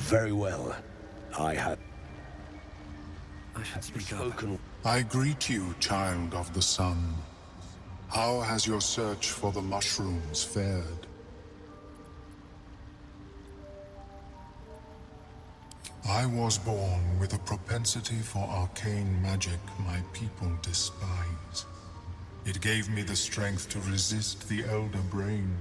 Very well. I have I should speak up. spoken. I greet you, child of the sun. How has your search for the mushrooms fared? I was born with a propensity for arcane magic my people despise. It gave me the strength to resist the Elder Brain.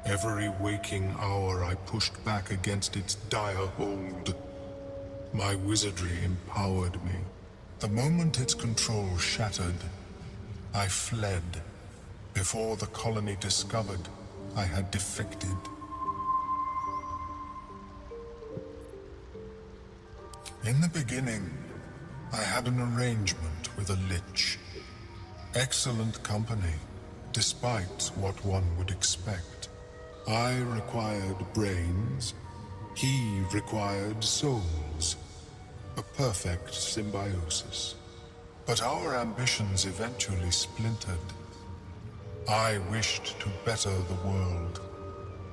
Every waking hour I pushed back against its dire hold. My wizardry empowered me. The moment its control shattered, I fled. Before the colony discovered I had defected. In the beginning, I had an arrangement with a lich. Excellent company, despite what one would expect. I required brains, he required souls. A perfect symbiosis. But our ambitions eventually splintered. I wished to better the world,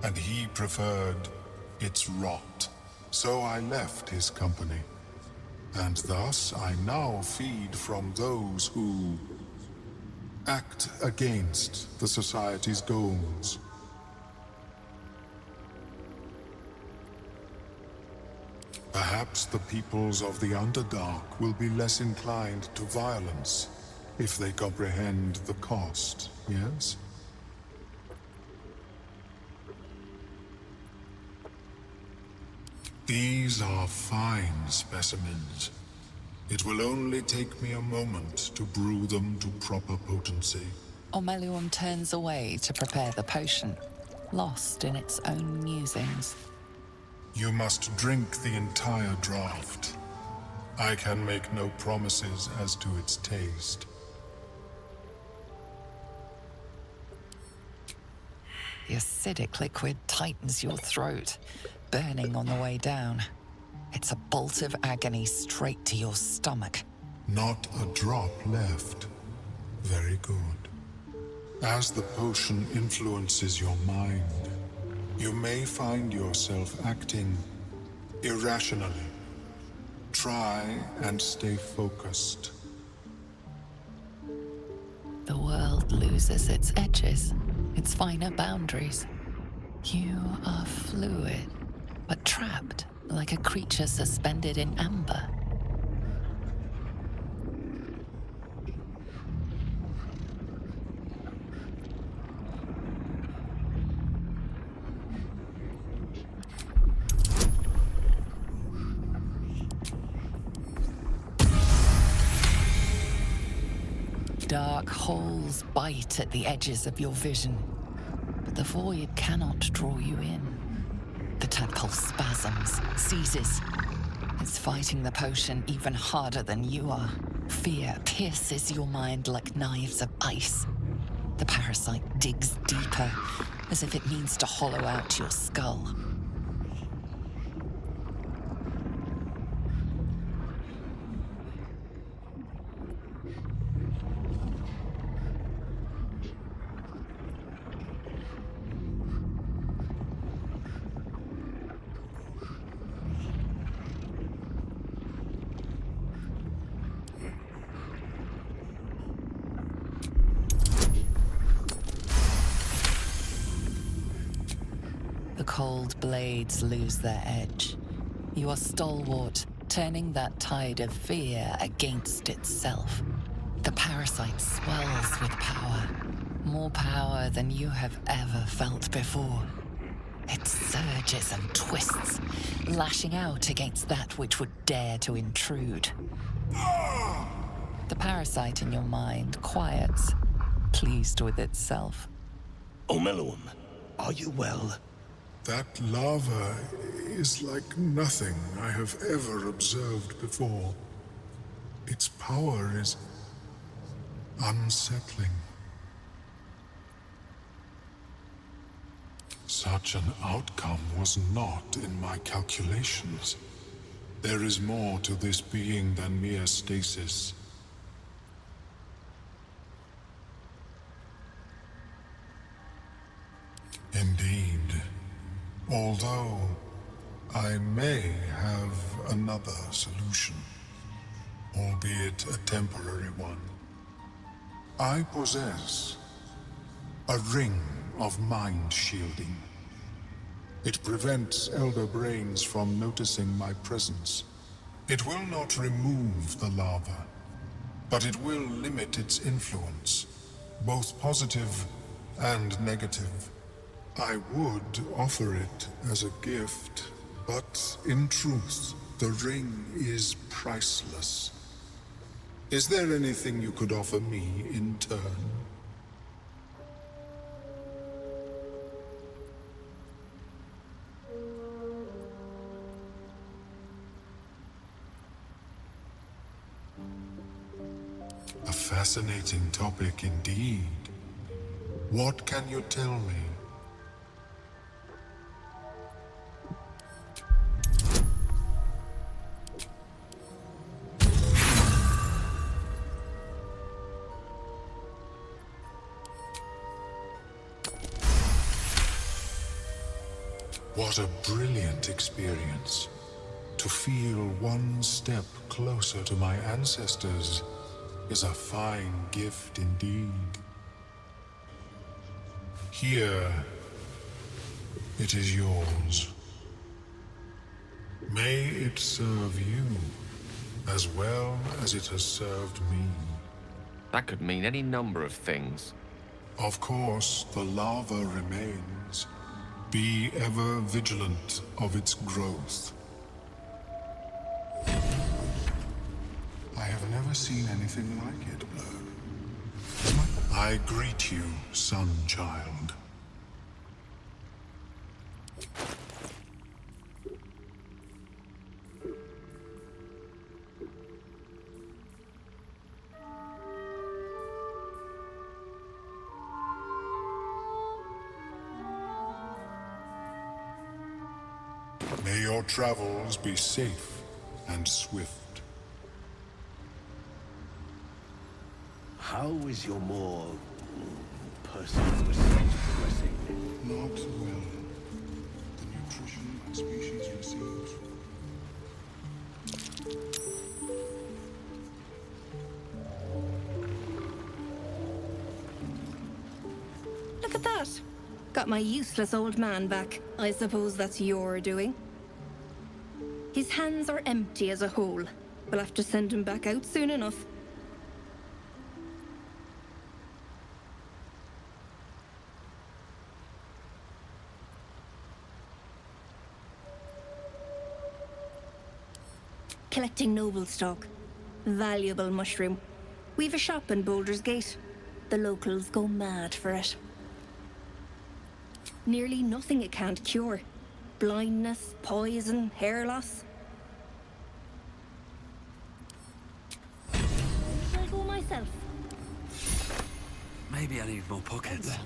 and he preferred its rot. So I left his company. And thus I now feed from those who act against the society's goals. Perhaps the peoples of the Underdark will be less inclined to violence if they comprehend the cost, yes? These are fine specimens. It will only take me a moment to brew them to proper potency. Ormelium turns away to prepare the potion, lost in its own musings. You must drink the entire draught. I can make no promises as to its taste. The acidic liquid tightens your throat, burning on the way down. It's a bolt of agony straight to your stomach. Not a drop left. Very good. As the potion influences your mind, you may find yourself acting irrationally. Try and stay focused. The world loses its edges, its finer boundaries. You are fluid, but trapped like a creature suspended in amber. Dark holes bite at the edges of your vision, but the void cannot draw you in. The tadpole spasms, seizes. It's fighting the potion even harder than you are. Fear pierces your mind like knives of ice. The parasite digs deeper, as if it needs to hollow out your skull. The cold blades lose their edge. You are stalwart, turning that tide of fear against itself. The parasite swells with power, more power than you have ever felt before. It surges and twists, lashing out against that which would dare to intrude. The parasite in your mind quiets, pleased with itself. Ormelium, are you well? That lava is like nothing I have ever observed before. Its power is unsettling. Such an outcome was not in my calculations. There is more to this being than mere stasis. Indeed. Although I may have another solution, albeit a temporary one. I possess a ring of mind shielding. It prevents elder brains from noticing my presence. It will not remove the lava, but it will limit its influence, both positive and negative. I would offer it as a gift, but in truth, the ring is priceless. Is there anything you could offer me in turn? A fascinating topic indeed. What can you tell me? What a brilliant experience. To feel one step closer to my ancestors is a fine gift indeed. Here, it is yours. May it serve you as well as it has served me. That could mean any number of things. Of course, the lava remains. Be ever vigilant of its growth. I have never seen anything like it, Blur. I greet you, son-child. May your travels be safe and swift. How is your more personal research progressing? Not well. The nutrition my species receives. Look at that. Got my useless old man back. I suppose that's your doing. His hands are empty as a whole. We'll have to send him back out soon enough. Collecting noble stock. Valuable mushroom. We've a shop in Boulders Gate. The locals go mad for it. Nearly nothing it can't cure. Blindness, poison, hair loss. Should I go myself? Maybe I need more pockets.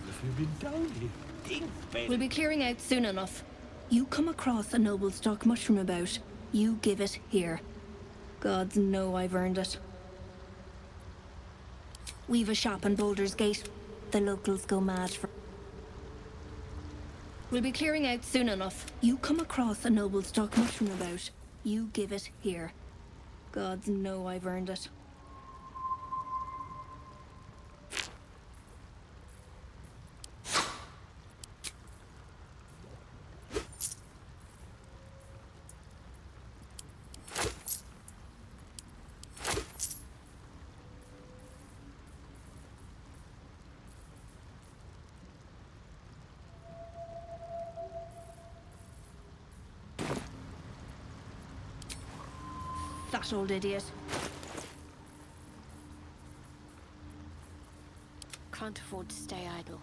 We'll be clearing out soon enough. You come across a noble stock mushroom about, you give it here. Gods know I've earned it. We've a shop in Boulders Gate. The locals go mad for. We'll be clearing out soon enough. You come across a noble stock mushroom about, you give it here. Gods know I've earned it. That old idiot. Can't afford to stay idle.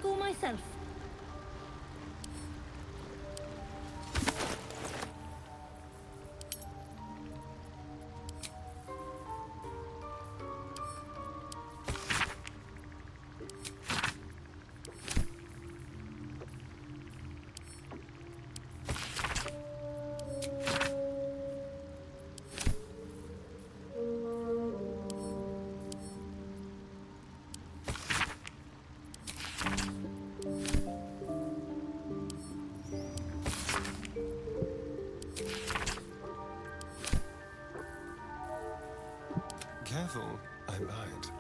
go myself. Careful, I might.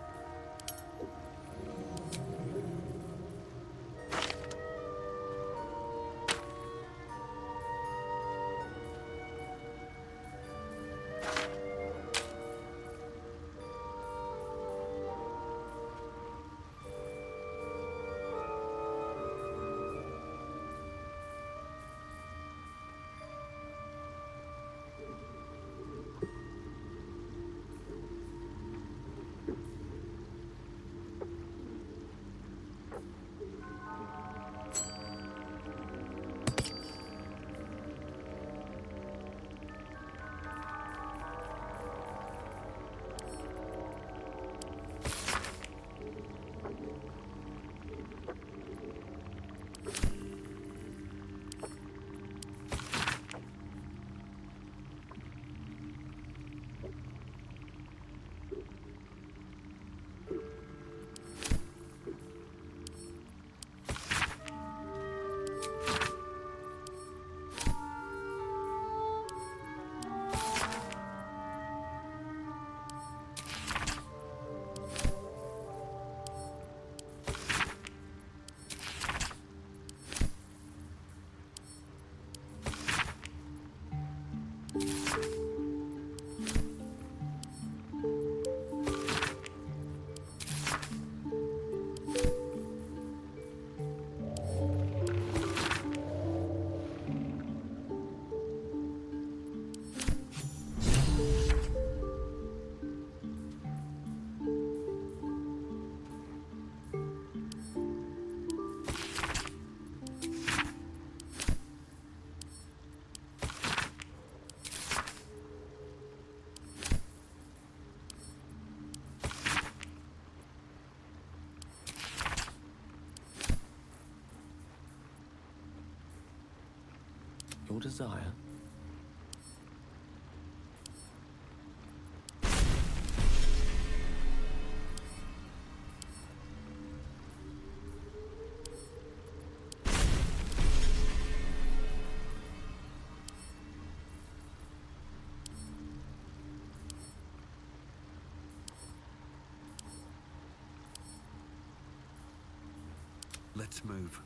Your desire? Let's move.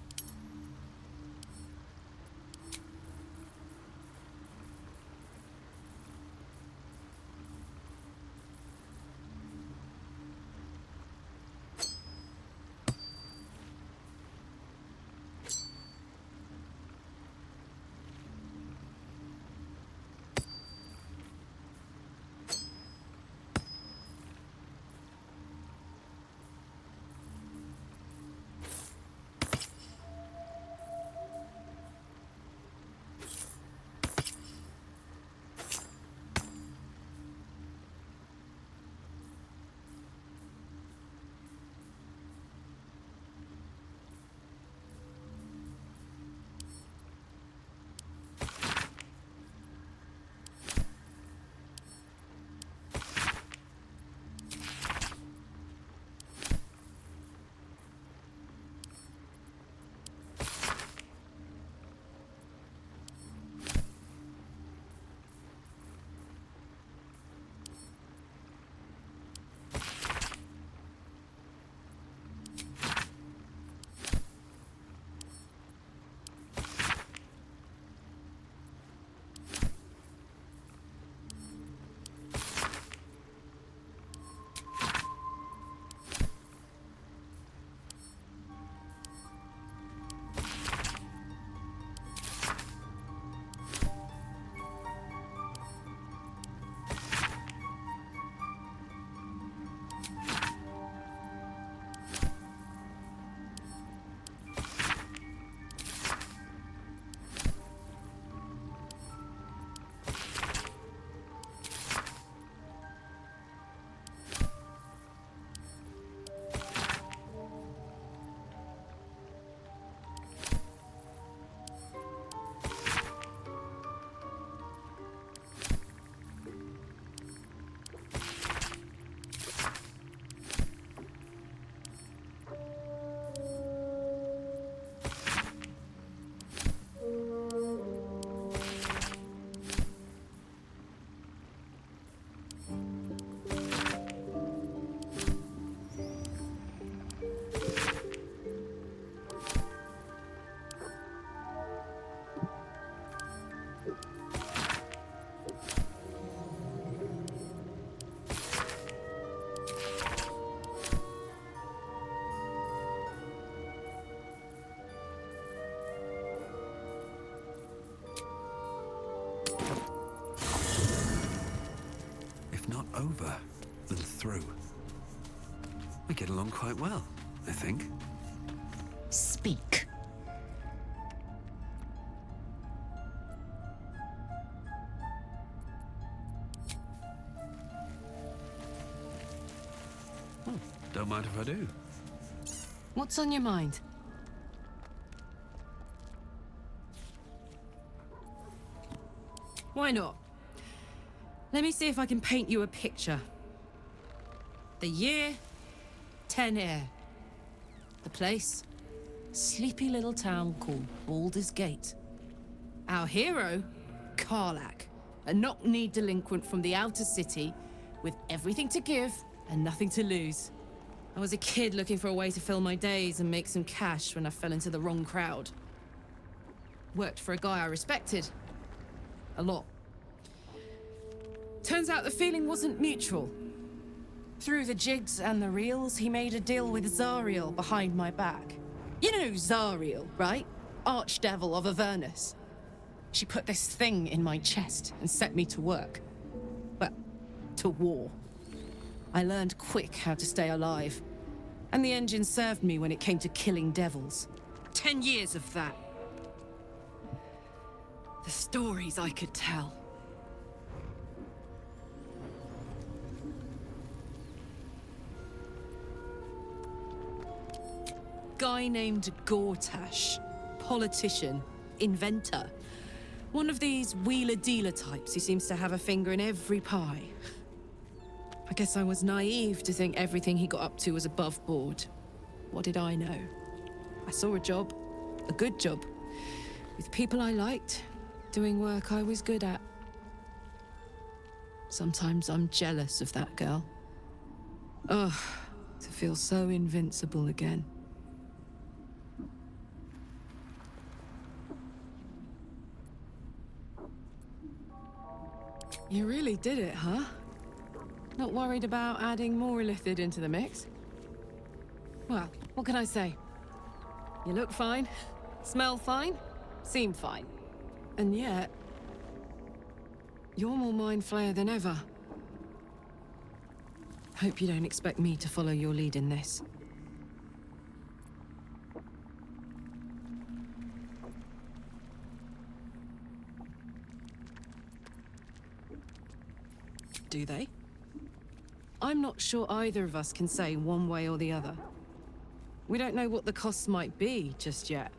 through. We get along quite well, I think. Speak. Don't mind if I do. What's on your mind? Why not? Let me see if I can paint you a picture. The year, 10 air. The place, sleepy little town called Baulders Gate. Our hero, Karlak, a knock-kneed delinquent from the outer city with everything to give and nothing to lose. I was a kid looking for a way to fill my days and make some cash when I fell into the wrong crowd. Worked for a guy I respected. A lot. Turns out the feeling wasn't mutual. Through the jigs and the reels, he made a deal with Zariel behind my back. You know Zariel, right? Archdevil of Avernus. She put this thing in my chest and set me to work. Well, to war. I learned quick how to stay alive. And the engine served me when it came to killing devils. 10 years of that. The stories I could tell. Guy named Gortash. Politician. Inventor. One of these wheeler-dealer types who seems to have a finger in every pie. I guess I was naive to think everything he got up to was above board. What did I know? I saw a job. A good job. With people I liked. Doing work I was good at. Sometimes I'm jealous of that girl. Ugh, to feel so invincible again. You really did it, huh? Not worried about adding more illithid into the mix? Well, what can I say? You look fine, smell fine, seem fine. And yet, you're more mind flayer than ever. Hope you don't expect me to follow your lead in this. Do they? I'm not sure either of us can say one way or the other. We don't know what the costs might be just yet.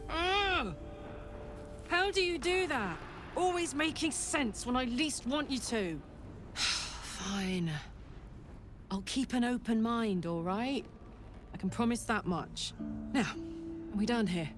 Ugh! How do you do that? Always making sense when I least want you to. Fine. I'll keep an open mind, all right? I can promise that much. Now, are we done here?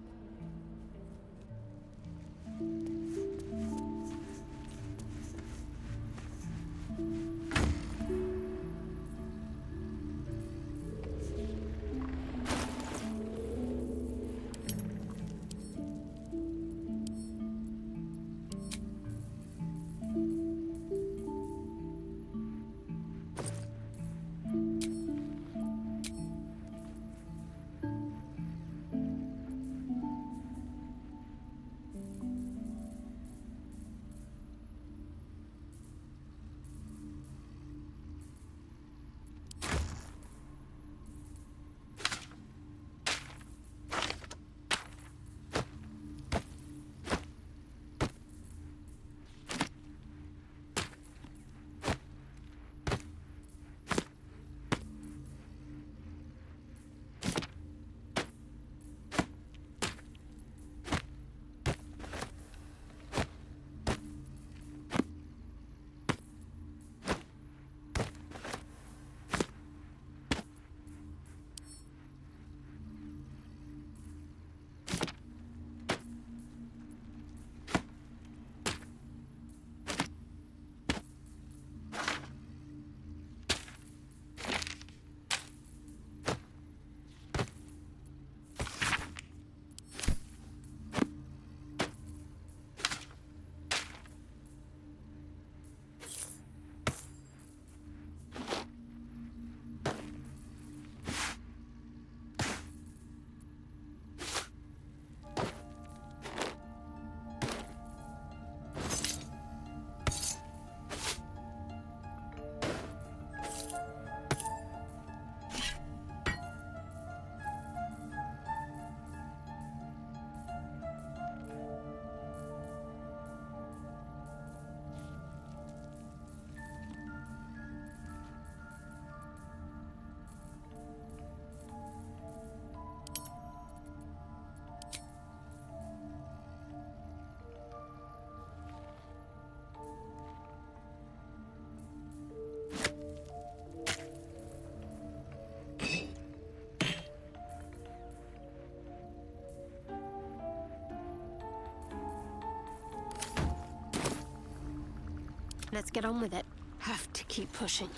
Let's get on with it. Have to keep pushing.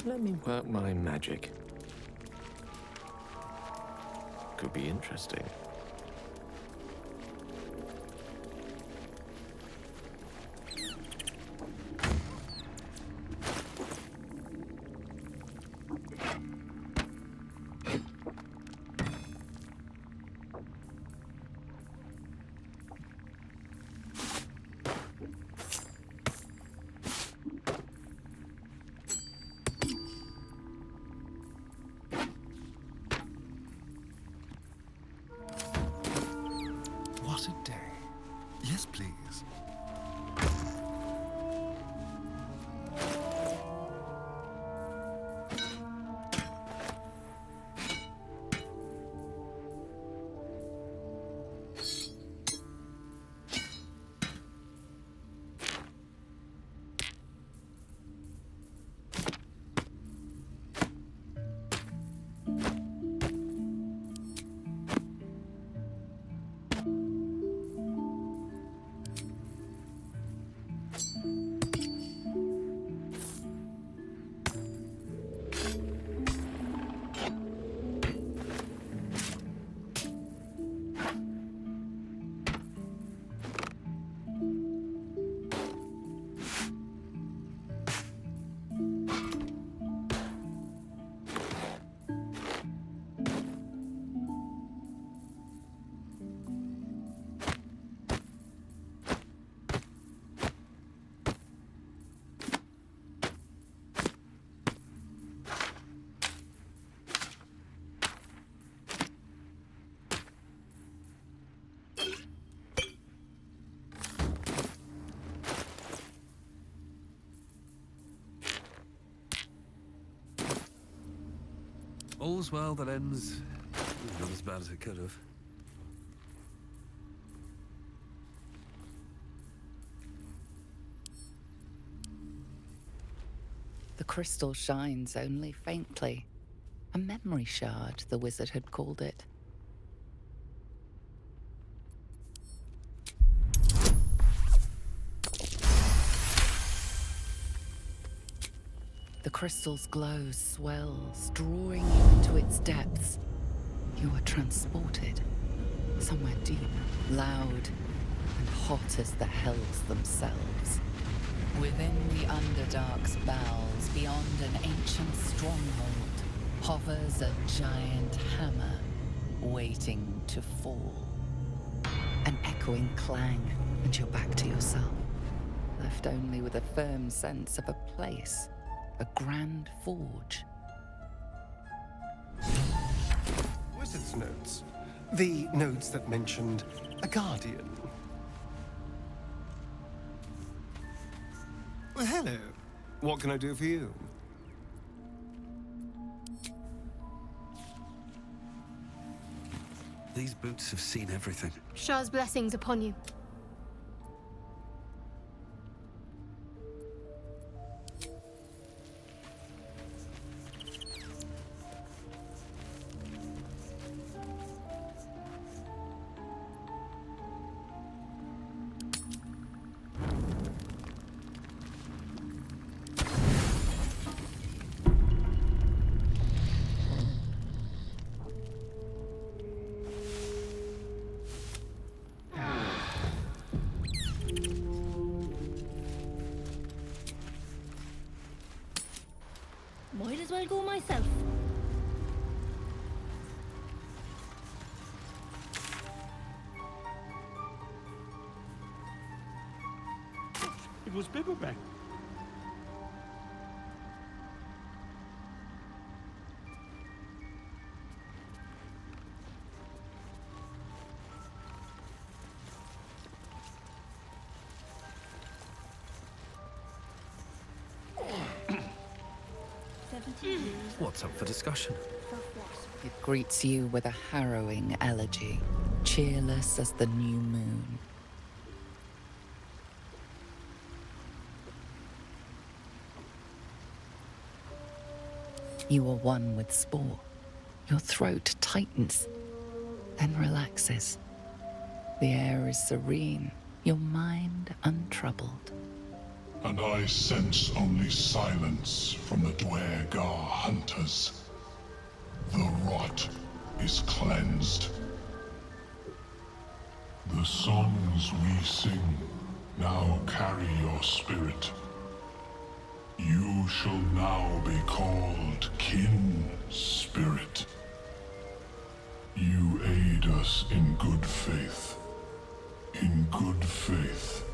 Let me work my magic. Could be interesting. What a day. Yes, please. All's well that ends not as bad as it could have. The crystal shines only faintly. A memory shard, the wizard had called it. The crystal's glow swells, drawing you into its depths. You are transported somewhere deep, loud, and hot as the hells themselves. Within the Underdark's bowels, beyond an ancient stronghold, hovers a giant hammer, waiting to fall. An echoing clang, and you're back to yourself, left only with a firm sense of a place, a grand forge. Wizard's notes. The notes that mentioned a guardian. Well, hello. What can I do for you? These boots have seen everything. Shah's blessings upon you. It was paperback. What's up for discussion? It greets you with a harrowing elegy, cheerless as the new moon. You are one with spore. Your throat tightens, then relaxes. The air is serene, your mind untroubled. And I sense only silence from the Dwergar hunters. The rot is cleansed. The songs we sing now carry your spirit. You shall now be called Kin Spirit. You aid us in good faith. In good faith,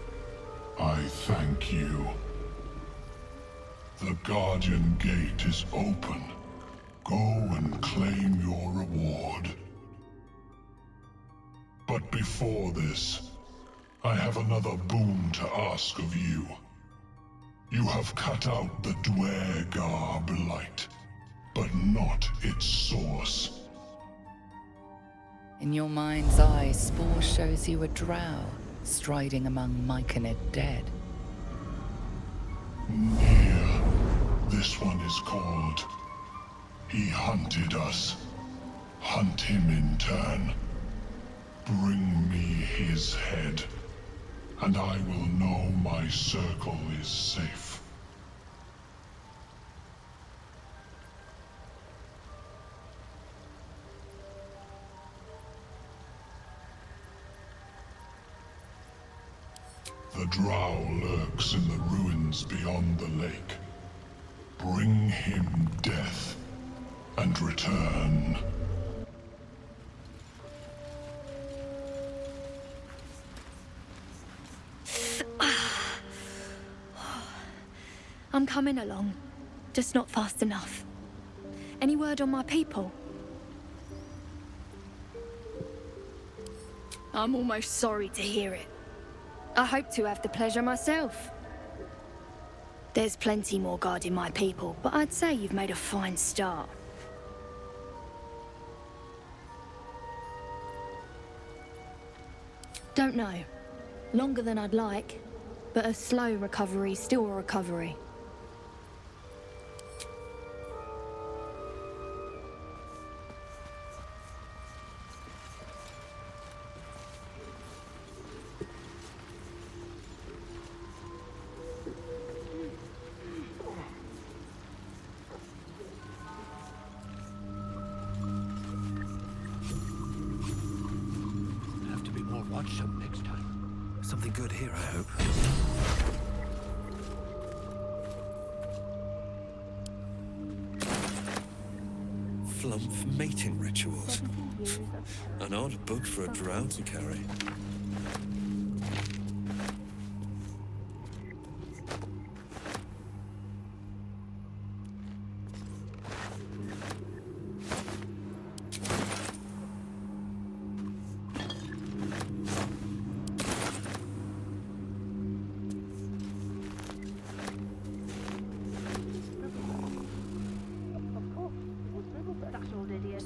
I thank you. The Guardian Gate is open. Go and claim your reward. But before this, I have another boon to ask of you. You have cut out the Dwergar blight, but not its source. In your mind's eye, Spore shows you a drow striding among Myconid dead. Near. This one is called. He hunted us. Hunt him in turn. Bring me his head, and I will know my circle is safe. The drow lurks in the ruins beyond the lake. Bring him death, and return. I'm coming along, just not fast enough. Any word on my people? I'm almost sorry to hear it. I hope to have the pleasure myself. There's plenty more guarding my people, but I'd say you've made a fine start. Don't know. Longer than I'd like, but a slow recovery's still a recovery. Have to be more watchsome next time. Something good here, I hope. Flumph mating rituals. An odd book for a drow to carry. That's old idiot.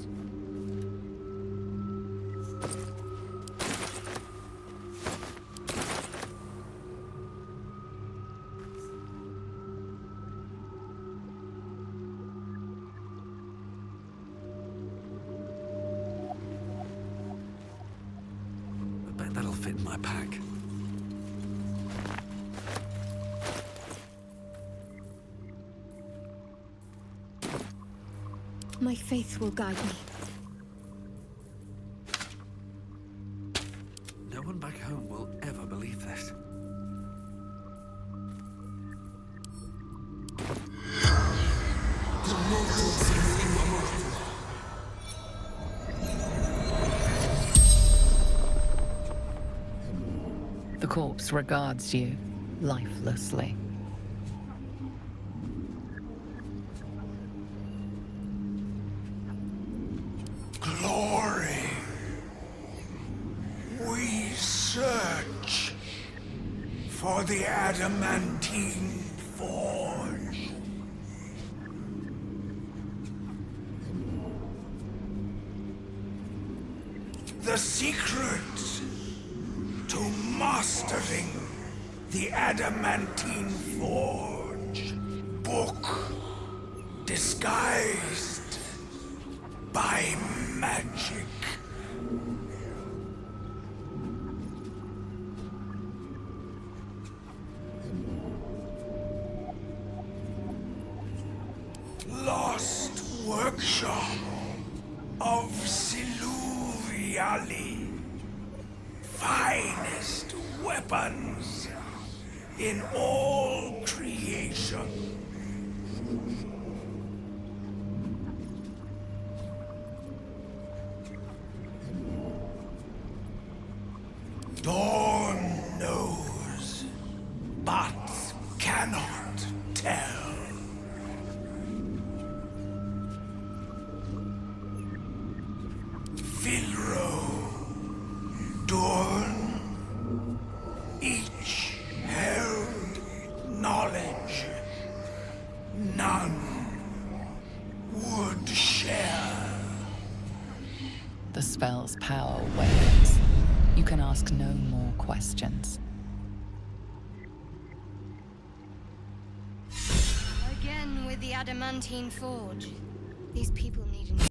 I bet that'll fit in my pack. My faith will guide me. No one back home will ever believe this. The corpse regards you, lifelessly. Glory. We search for the adamantine forge. The secret to mastering the adamantine forge. Book disguised by magic. Lost workshop of Siluviali. Finest weapons in all creation. Dawn knows, but cannot tell. Filro, Dorn, each held knowledge none would share. The spell's power wanes. You can ask no more questions. Again with the adamantine forge. These people need an